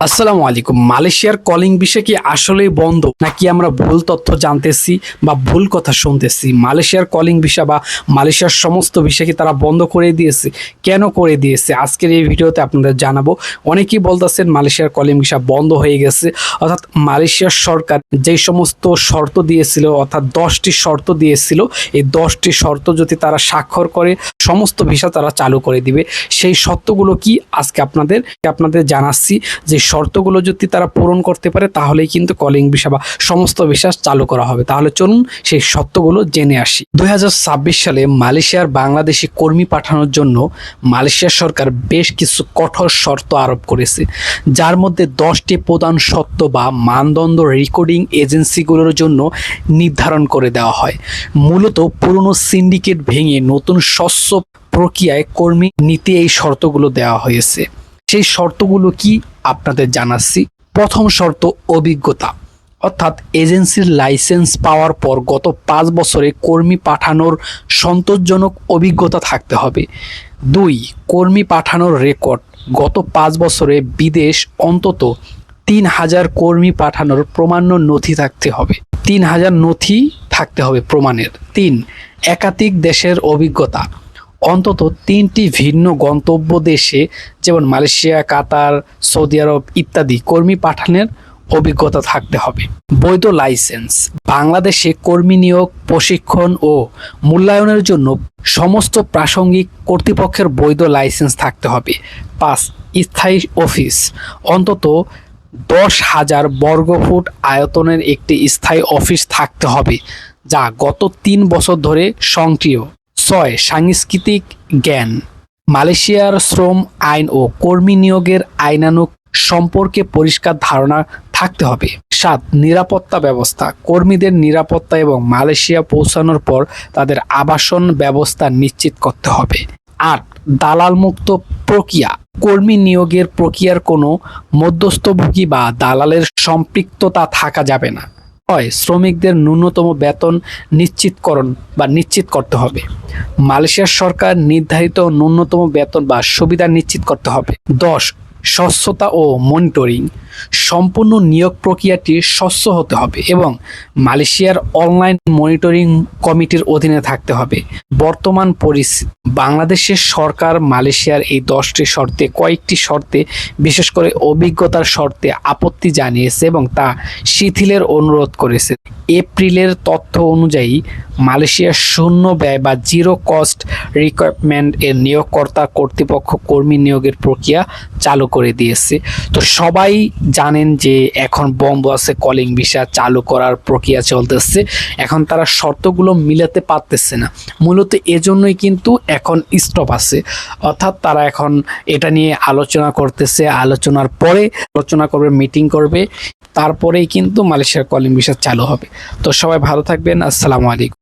আসসালামু আলাইকুম। মালয়েশিয়ার কলিং বিষয় কি আসলেই বন্ধ, নাকি আমরা ভুল তথ্য জানতেছি বা ভুল কথা শুনতেছি? মালয়েশিয়ার কলিং ভিসা বা মালয়েশিয়ার সমস্ত ভিসা কি তারা বন্ধ করে দিয়েছে? কেন করে দিয়েছে? আজকের এই ভিডিওতে আপনাদের জানাবো। অনেকেই বলতেছেন মালয়েশিয়ার কলিং ভিসা বন্ধ হয়ে গেছে, অর্থাৎ মালয়েশিয়ার সরকার যেই সমস্ত শর্ত দিয়েছিল, অর্থাৎ 10টি শর্ত দিয়েছিল, এই 10টি শর্ত যদি তারা স্বাক্ষর করে সমস্ত ভিসা তারা চালু করে দিবে। সেই শর্তগুলো কি আজকে আপনাদের জানাচ্ছি। যে শর্তগুলো যদি তারা পূরণ করতে পারে তাহলেই কিন্তু কলিং ভিসা বা সমস্ত ভিসা চালু করা হবে। তাহলে চলুন সেই শর্তগুলো জেনে আসি। 2026 সালে মালয়েশিয়ার বাংলাদেশি কর্মী পাঠানোর জন্য মালয়েশিয়ার সরকার বেশ কিছু কঠোর শর্ত আরোপ করেছে, যার মধ্যে 10টি প্রধান শর্ত বা মানদণ্ড রেকর্ডিং এজেন্সিগুলোর জন্য নির্ধারণ করে দেওয়া হয়। মূলত পুরনো সিন্ডিকেট ভেঙে নতুন স্বচ্ছ প্রক্রিয়ায় কর্মী নিতে এই শর্তগুলো দেওয়া হয়েছে। সেই শর্তগুলো কি আপনাদের জানাচ্ছি। প্রথম শর্ত, অভিজ্ঞতা, অর্থাৎ এজেন্সির লাইসেন্স পাওয়ার পর গত 5 বছরে কর্মী পাঠানোর সন্তোষজনক অভিজ্ঞতা থাকতে হবে। 2, কর্মী পাঠানোর রেকর্ড, গত 5 বছরে বিদেশ অন্তত 3000 কর্মী পাঠানোর প্রমাণ্য নথি থাকতে হবে। 3000 নথি থাকতে হবে প্রমাণের। 3, একাধিক দেশের অভিজ্ঞতা, অন্তত 3টি ভিন্ন গন্তব্য দেশে যেমন মালয়েশিয়া, কাতার, সৌদি আরব ইত্যাদি কর্মী পাঠানোর অভিজ্ঞতা থাকতে হবে। বৈধ লাইসেন্স, বাংলাদেশে কর্মী নিয়োগ, প্রশিক্ষণ ও মূল্যায়নের জন্য সমস্ত প্রাসঙ্গিক কর্তৃপক্ষের বৈধ লাইসেন্স থাকতে হবে। 5, স্থায়ী অফিস, অন্তত 10,000 বর্গফুট আয়তনের একটি স্থায়ী অফিস থাকতে হবে, যা গত 3 বছর ধরে সক্রিয়। 6, সাংস্কৃতিক জ্ঞান, মালয়েশিয়ার শ্রম আইন ও কর্মী নিয়োগের আইনানুগ সম্পর্কে পরিষ্কার ধারণা থাকতে হবে। 7, নিরাপত্তা ব্যবস্থা, কর্মীদের নিরাপত্তা এবং মালয়েশিয়া পৌঁছানোর পর তাদের আবাসন ব্যবস্থা নিশ্চিত করতে হবে। 8, দালাল মুক্ত প্রক্রিয়া, কর্মী নিয়োগের প্রক্রিয়ার কোনো মধ্যস্থভোগী বা দালালের সম্পৃক্ততা থাকা যাবে না। 9, শ্রমিকদের ন্যূনতম বেতন নিশ্চিত করতে হবে। মালয়েশিয়ার সরকার নির্ধারিত ন্যূনতম বেতন বা সুবিধা নিশ্চিত করতে হবে। 10, স্বচ্ছতা ও মনিটরিং, সম্পূর্ণ নিয়োগ প্রক্রিয়াটি স্বচ্ছ হতে হবে এবং মালয়েশিয়ার অনলাইন মনিটরিং কমিটির অধীনে থাকতে হবে। বর্তমান পরিস্থিতি, বাংলাদেশের সরকার মালয়েশিয়ার এই 10টি শর্তে কয়েকটি শর্তে, বিশেষ করে অভিজ্ঞতার শর্তে আপত্তি জানিয়েছে এবং তা শিথিলের অনুরোধ করেছে। এপ্রিলের তথ্য অনুযায়ী মালয়েশিয়ার শূন্য ব্যয় বা জিরো কস্ট রিক্রুটমেন্ট এর নিয়োগকর্তা কর্তৃপক্ষ কর্মী নিয়োগের প্রক্রিয়া চালু করে দিয়েছে। তো সবাই জানেন যে এখন বন্ধ আছে কলিং ভিসা, চালু করার প্রক্রিয়া চলতেছে। এখন তারা শর্তগুলো মিলাতে পারতেছে না, মূলত এজন্যই কিন্তু এখন স্টপ আছে। অর্থাৎ তারা এখন এটা নিয়ে আলোচনা করতেছে, আলোচনার পরে আলোচনা করবে, মিটিং করবে, তারপরেই কিন্তু মালয়েশিয়ার কলিং ভিসা চালু হবে। তো সবাই ভালো থাকবেন। আসসালামু আলাইকুম।